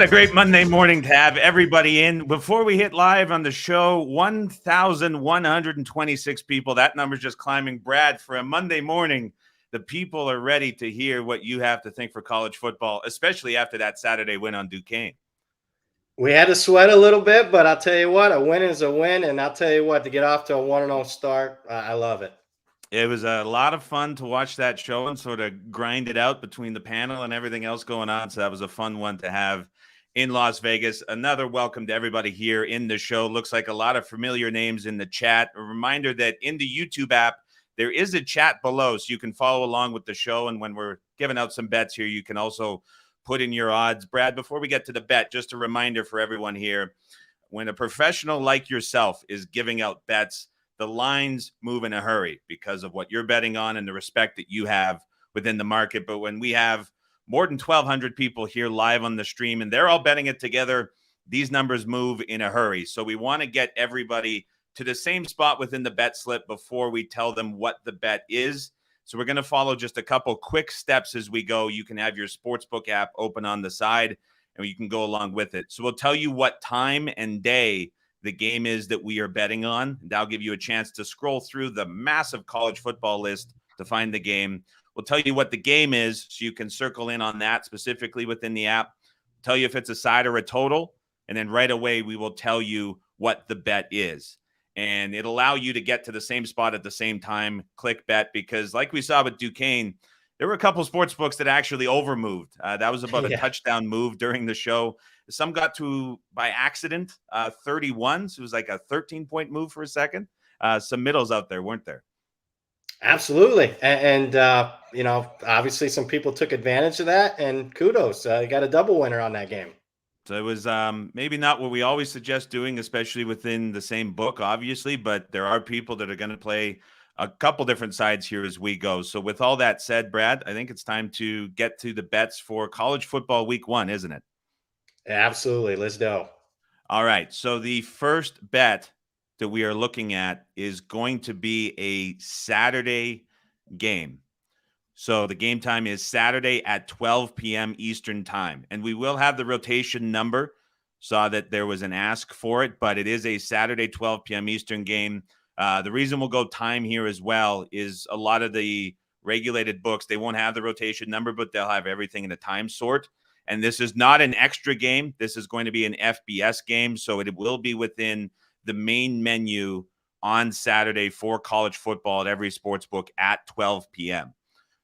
What a great Monday morning to have everybody in. Before we hit live on the show, 1,126 people. That number's just climbing. Brad, for a Monday morning, the people are ready to hear what you have to think for college football, especially after that Saturday win on Duquesne. We had to sweat a little bit, but I'll tell you what, a win is a win. And I'll tell you what, to get off to a 1-0 start, I love it. It was a lot of fun to watch that show and sort of grind it out between the panel and everything else going on. So that was a fun one to have in Las Vegas. Another welcome to everybody here in the show. Looks like a lot of familiar names in the chat. A reminder that in the YouTube app, there is a chat below, so you can follow along with the show. And when we're giving out some bets here, you can also put in your odds. Brad, before we get to the bet, just a reminder for everyone here, when a professional like yourself is giving out bets, the lines move in a hurry because of what you're betting on and the respect that you have within the market. But when we have more than 1,200 people here live on the stream and they're all betting it together, these numbers move in a hurry. So we want to get everybody to the same spot within the bet slip before we tell them what the bet is. So we're going to follow just a couple quick steps as we go. You can have your sportsbook app open on the side and you can go along with it. So we'll tell you what time and day the game is that we are betting on. That'll give you a chance to scroll through the massive college football list to find the game. We'll tell you what the game is so you can circle in on that specifically within the app. Tell you if it's a side or a total. And then right away, we will tell you what the bet is. And it'll allow you to get to the same spot at the same time. Click bet, because like we saw with Duquesne, there were a couple sports books that actually overmoved. That was about a touchdown move during the show. Some got to, by accident, 31. So it was like a 13-point move for a second. Some middles out there, weren't there? Absolutely. And obviously some people took advantage of that. And kudos. You got a double winner on that game. So it was maybe not what we always suggest doing, especially within the same book, obviously. But there are people that are going to play a couple different sides here as we go. So with all that said, Brad, I think it's time to get to the bets for college football week 1, isn't it? Absolutely. Let's go. All right. So the first bet that we are looking at is going to be a Saturday game. So the game time is Saturday at 12 p.m. Eastern time. And we will have the rotation number. Saw that there was an ask for it, but it is a Saturday 12 p.m. Eastern game. The reason we'll go time here as well is a lot of the regulated books, they won't have the rotation number, but they'll have everything in a time sort. And this is not an extra game. This is going to be an FBS game. So it will be within the main menu on Saturday for college football at every sports book at 12 p.m.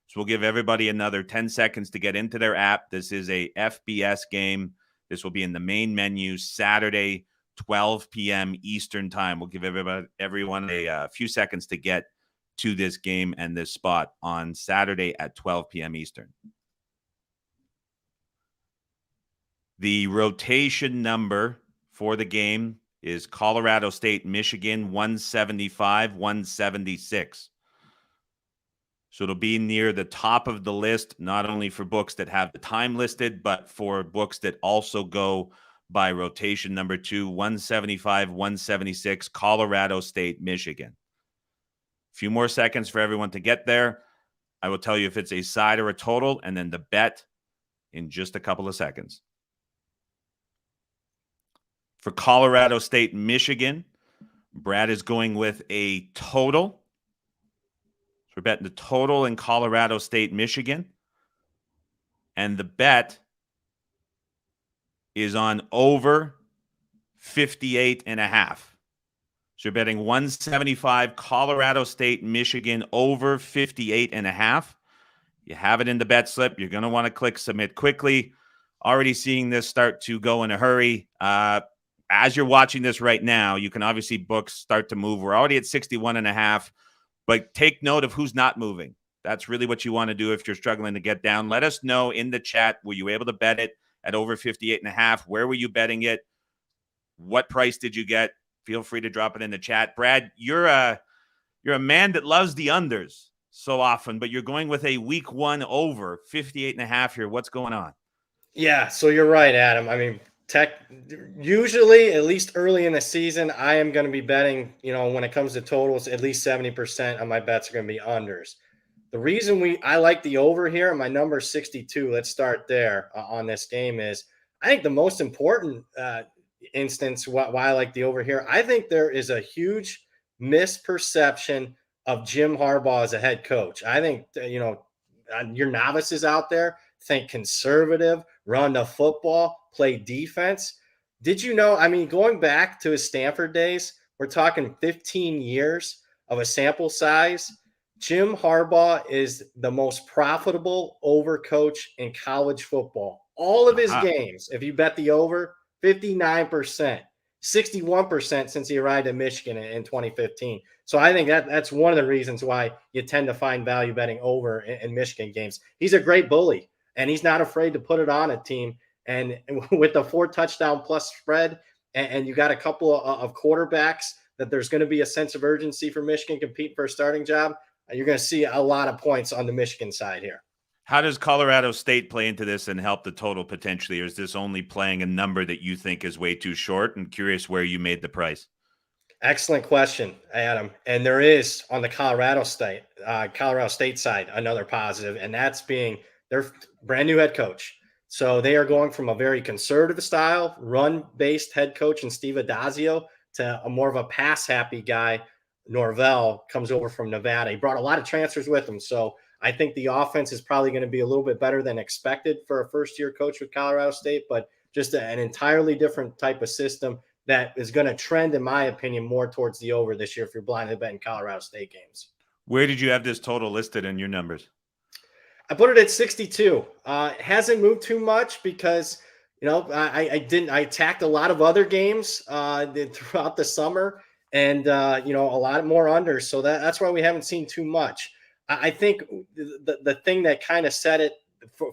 So we'll give everybody another 10 seconds to get into their app. This is a FBS game. This will be in the main menu Saturday, 12 p.m. Eastern time. We'll give everyone a few seconds to get to this game and this spot on Saturday at 12 p.m. Eastern. The rotation number for the game is Colorado State, Michigan, 175, 176. So it'll be near the top of the list, not only for books that have the time listed, but for books that also go by rotation number 2, 175, 176, Colorado State, Michigan. A few more seconds for everyone to get there. I will tell you if it's a side or a total, and then the bet in just a couple of seconds. For Colorado State, Michigan, Brad is going with a total. So we're betting the total in Colorado State, Michigan. And the bet is on over 58.5. So you're betting 175 Colorado State, Michigan over 58.5. You have it in the bet slip. You're going to want to click submit quickly. Already seeing this start to go in a hurry. As you're watching this right now, you can obviously books start to move. We're already at 61.5, but take note of who's not moving. That's really what you want to do if you're struggling to get down. Let us know in the chat. Were you able to bet it at over 58.5? Where were you betting it? What price did you get? Feel free to drop it in the chat. Brad, you're a man that loves the unders so often, but you're going with a week 1 over 58.5 here. What's going on? Yeah, so you're right, Adam. I mean, usually, at least early in the season, I am going to be betting, when it comes to totals, at least 70% of my bets are going to be unders. The reason I like the over here, and my number is 62, let's start there on this game, is I think the most important instance why I like the over here, I think there is a huge misperception of Jim Harbaugh as a head coach. I think, your novices out there think conservative, run the football, play defense. Did you know? I mean, going back to his Stanford days, we're talking 15 years of a sample size. Jim Harbaugh is the most profitable over coach in college football. All of his Aha. games, if you bet the over, 59%, 61% since he arrived at Michigan in 2015. So I think that's one of the reasons why you tend to find value betting over in Michigan games. He's a great bully, and he's not afraid to put it on a team. And with the 4 touchdown plus spread, and you got a couple of quarterbacks that there's going to be a sense of urgency for Michigan competing for a starting job, you're going to see a lot of points on the Michigan side here. How does Colorado State play into this and help the total potentially, or is this only playing a number that you think is way too short? I'm curious where you made the price. Excellent question, Adam. And there is on the Colorado State side another positive, and that's being their brand new head coach. So they are going from a very conservative style, run-based head coach in Steve Adazio to a more of a pass-happy guy. Norvell comes over from Nevada. He brought a lot of transfers with him, so I think the offense is probably going to be a little bit better than expected for a first-year coach with Colorado State, but just an entirely different type of system that is going to trend, in my opinion, more towards the over this year if you're blindly betting Colorado State games. Where did you have this total listed in your numbers? I put it at 62. It hasn't moved too much because, I attacked a lot of other games throughout the summer and, a lot more unders. So that's why we haven't seen too much. I think the thing that kind of set it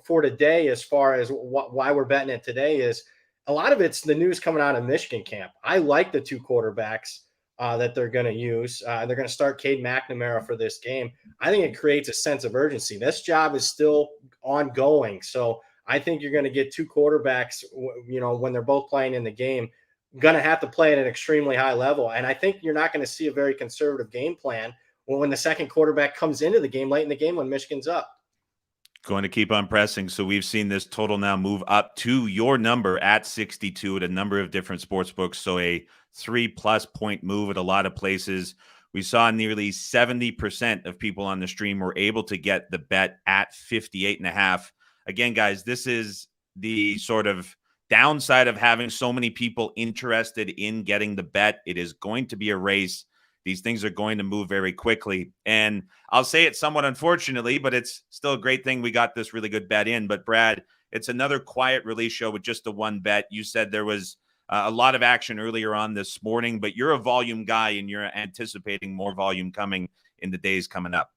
for today, as far as why we're betting it today, is a lot of it's the news coming out of Michigan camp. I like the two quarterbacks that they're going to use. They're going to start Cade McNamara for this game. I think it creates a sense of urgency. This job is still ongoing. So I think you're going to get two quarterbacks, when they're both playing in the game, going to have to play at an extremely high level. And I think you're not going to see a very conservative game plan when the second quarterback comes into the game late in the game when Michigan's up. Going to keep on pressing. So we've seen this total now move up to your number at 62 at a number of different sports books. So a 3+ point move at a lot of places. We saw nearly 70% of people on the stream were able to get the bet at 58.5. Again, guys, this is the sort of downside of having so many people interested in getting the bet. It is going to be a race. These things are going to move very quickly. And I'll say it somewhat unfortunately, but it's still a great thing we got this really good bet in. But Brad, it's another quiet release show with just the one bet. You said there was a lot of action earlier on this morning, but you're a volume guy and you're anticipating more volume coming in the days coming up.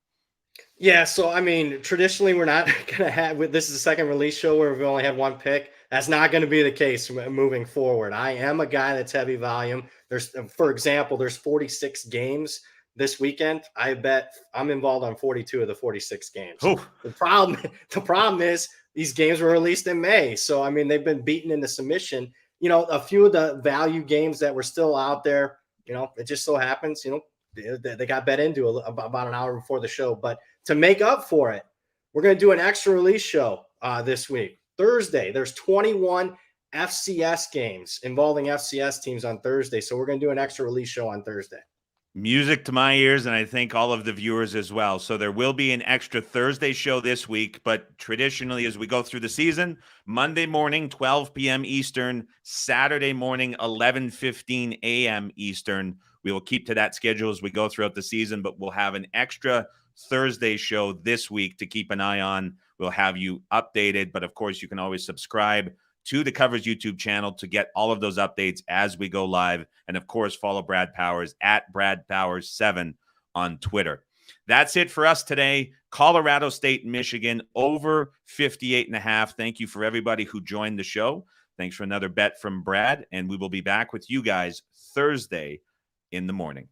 Yeah, so I mean, traditionally we're not going to have, this is the second release show where we only have one pick. That's not going to be the case moving forward. I am a guy that's heavy volume. For example, there's 46 games this weekend. I bet I'm involved on 42 of the 46 games. Oh. The problem is these games were released in May. So, I mean, they've been beaten into submission. A few of the value games that were still out there, it just so happens, they got bet into about an hour before the show. But to make up for it, we're going to do an extra release show this week. Thursday, there's 21 FCS games involving FCS teams on Thursday. So we're going to do an extra release show on Thursday. Music to my ears, and I think all of the viewers as well. So there will be an extra Thursday show this week, but traditionally as we go through the season, Monday morning, 12 p.m. Eastern, Saturday morning, 11:15 a.m. Eastern. We will keep to that schedule as we go throughout the season, but we'll have an extra Thursday show this week to keep an eye on. We'll have you updated, but of course you can always subscribe to the Covers YouTube channel to get all of those updates as we go live. And of course, follow Brad Powers at Brad Powers 7 on Twitter. That's it for us today. Colorado State, Michigan, over 58.5. Thank you for everybody who joined the show. Thanks for another bet from Brad, and we will be back with you guys Thursday in the morning.